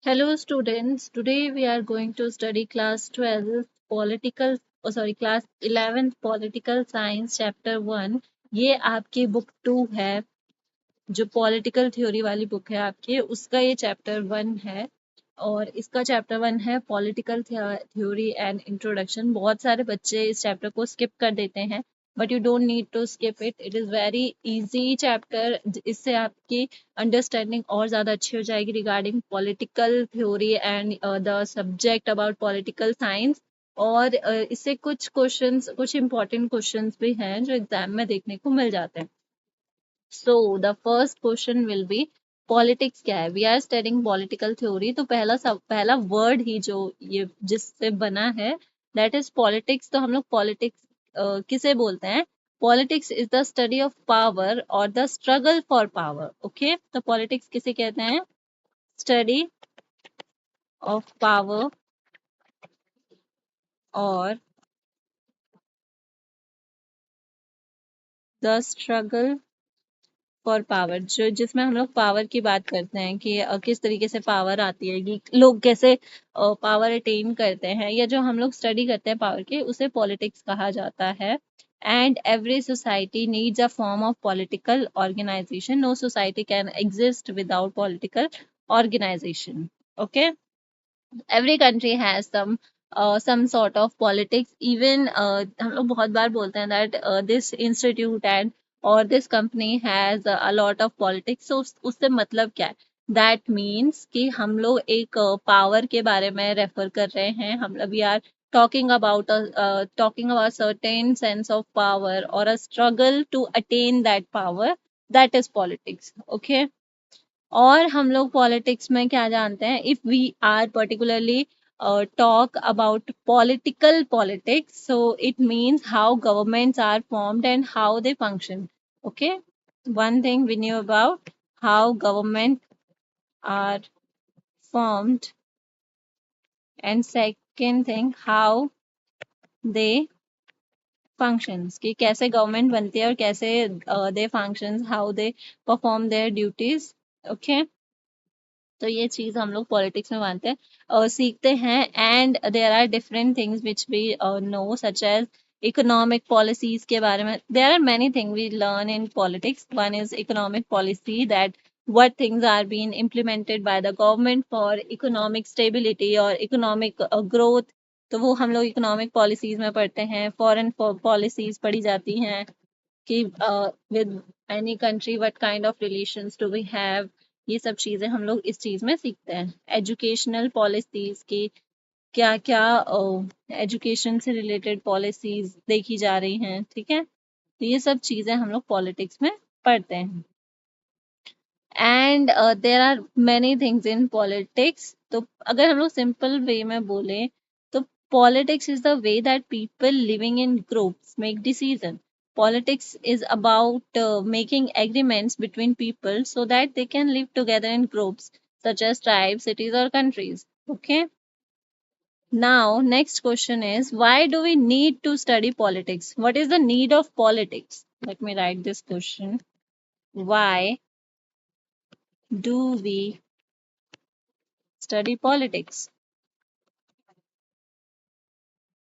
Hello students, today we are going to study class 12 class 11th political science chapter 1। ये आपकी book 2 है, जो political theory वाली book है आपके, उसका ये चैप्टर 1 है। और इसका चैप्टर 1 है पॉलिटिकल थ्योरी एंड इंट्रोडक्शन। बहुत सारे बच्चे इस चैप्टर को स्किप कर देते हैं, but you don't need to skip it, it is very easy chapter. इससे आपकी अंडरस्टैंडिंग और ज़्यादा अच्छी हो जाएगी regarding political theory and the subject about political science. और इससे कुछ इंपॉर्टेंट क्वेश्चंस भी हैं जो एग्जाम में देखने को मिल जाते हैं। So the first question will be politics क्या है। We are studying political theory, तो पहला वर्ड ही जो ये जिससे बना है दैट इज पॉलिटिक्स। तो हम लोग पॉलिटिक्स किसे बोलते हैं? Politics is the study of power और the struggle for power. Okay, तो पॉलिटिक्स किसे कहते हैं? स्टडी ऑफ पावर और द स्ट्रगल फॉर पावर, जो जिसमें हम लोग पावर की बात करते हैं कि किस तरीके से पावर आती है, कि लोग कैसे पावर अटेन करते हैं, या जो हम लोग स्टडी करते हैं पावर के, उसे पॉलिटिक्स कहा जाता है। And every society needs a form of political organization. No society can exist without political organization. Okay, every country has some sort of politics, even हम लोग बहुत बार बोलते हैं that this institute and or this company has a lot of politics। so उससे मतलब क्या है? that means कि हम लोग एक पावर के बारे में रेफर कर रहे हैं। हम लोग we are talking about certain sense of power or a struggle to attain that power, that is politics। okay, और हम लोग पॉलिटिक्स में क्या जानते हैं? If we are particularly talk about political politics, so it means how governments are formed and how they function। okay, one thing we knew about how government are formed, and second thing how they functions, कि कैसे government बनती है और कैसे they functions, how they perform their duties। okay, तो ये चीज हम लोग पॉलिटिक्स में मानते हैं और सीखते हैं। And there are different things which we know, such as economic policies के बारे में। There are many thing we learn in politics. One is economic policy, that what things are being implemented by the government for economic stability और economic growth। तो वो हम लोग economic policies में पढ़ते हैं। फॉरेन पॉलिसीज पढ़ी जाती हैं कि with any country what kind of relations do we have। ये सब चीजें हम लोग इस चीज में सीखते हैं। एजुकेशनल पॉलिसीज की क्या क्या एजुकेशन से रिलेटेड पॉलिसीज देखी जा रही हैं, ठीक है, तो ये सब चीजें हम लोग पॉलिटिक्स में पढ़ते हैं। And there are many things in politics. तो अगर हम लोग सिंपल वे में बोले तो politics is the way that people living in groups make decision. Politics is about making agreements between people so that they can live together in groups such as tribes, cities, or countries. Okay. Now, next question is, why do we need to study politics? What is the need of politics? Let me write this question. Why do we study politics?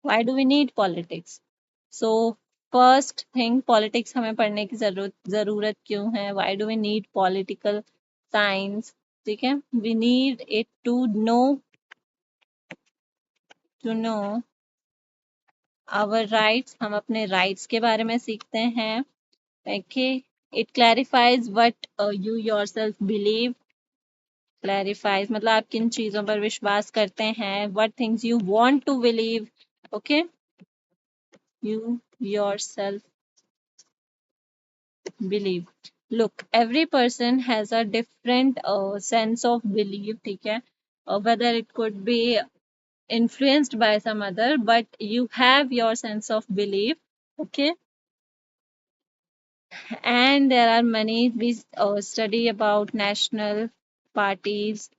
Why do we need politics? So, first thing, politics हमें पढ़ने की जरूरत क्यों है? Why do we need political science? ठीक है, we need it to know our rights। हम अपने rights के बारे में सीखते हैं। Okay, it clarifies what you yourself believe। clarifies मतलब आप किन चीजों पर विश्वास करते हैं। what things you want to believe। okay, you yourself believe। look, every person has a different sense of belief, ठीक है, whether it could be influenced by some other, but you have your sense of belief। okay, and there are many, we study about national parties,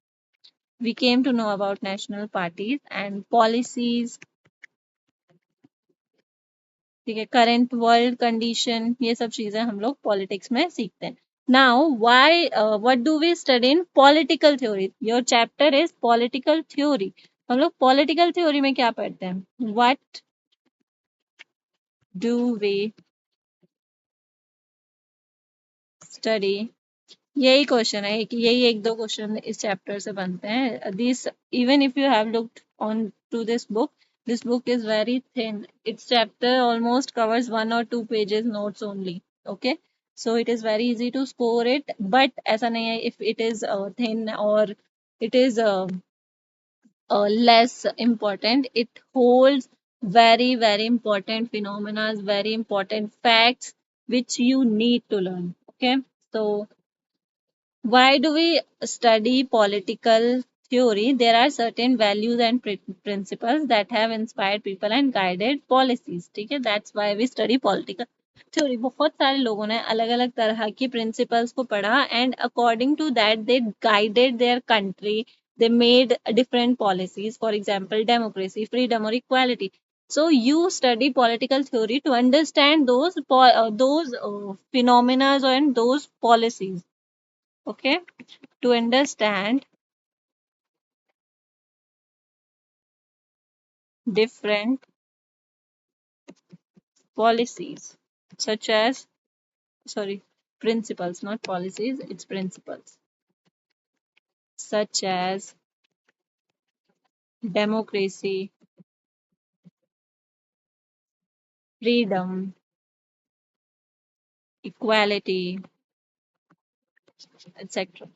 we came to know about national parties and policies, ठीक है, current world condition, ये सब चीजें हम लोग politics में सीखते हैं। Now, why? What do we study in political theory? Your chapter is political theory. हम लोग political theory में क्या पढ़ते हैं? What do we study? यही क्वेश्चन है, यही एक दो क्वेश्चन इस चैप्टर से बनते हैं. This, even if you have looked on to this book is very thin. Its chapter almost covers 1 or 2 pages notes only. Okay, so it is very easy to score it, but ऐसा नहीं है if it is thin or it is less important. It holds very important phenomena, very important facts which you need to learn. Okay, so why do we study political theory? There are certain values and principles that have inspired people and guided policies. ठीक है, that's why we study political theory. बहुत सारे लोगों ने अलग अलग तरह की principles को पढ़ा and according to that they guided their country. They made different policies. For example, democracy, freedom, or equality. So you study political theory to understand those phenomena and those policies. Okay, to understand different policies such as, sorry, principles, not policies, it's principles, such as democracy, freedom, equality, etc.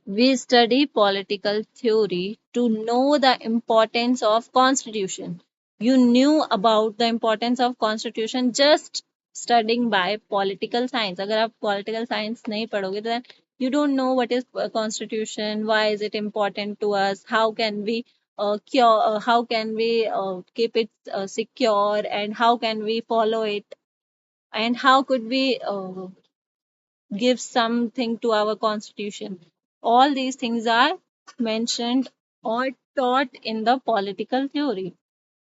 We study political theory to know the importance of constitution. You knew about the importance of constitution just studying by political science. अगर आप political science नहीं पढ़ोगे then you don't know what is constitution, why is it important to us, how can we how can we keep it secure, and how can we follow it, and how could we give something to our constitution. All these things are mentioned or taught in the political theory.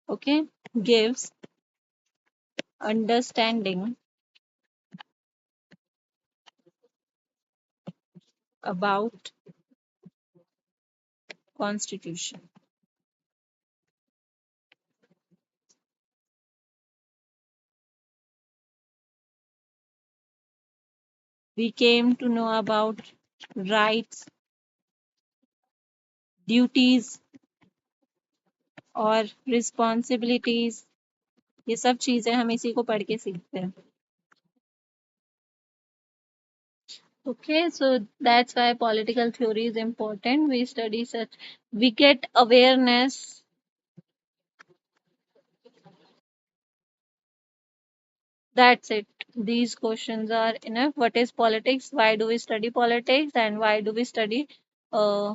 Okay, gives understanding about constitution. We came to know about rights, duties और responsibilities. ये सब चीजें हम इसी को पढ़ के सीखते हैं. Okay, so that's why political theory is important. We study such, we get awareness. That's it. These questions are enough. What is politics? Why do we study politics? And why do we study uh,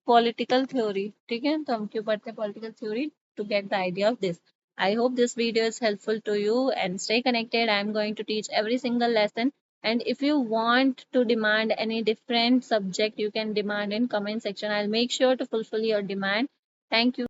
political theory? ठीक है, तो हम क्यों पढ़ते हैं political theory? To get the idea of this. I hope this video is helpful to you, and stay connected. I'm going to teach every single lesson. And if you want to demand any different subject, you can demand in comment section. I'll make sure to fulfill your demand. Thank you.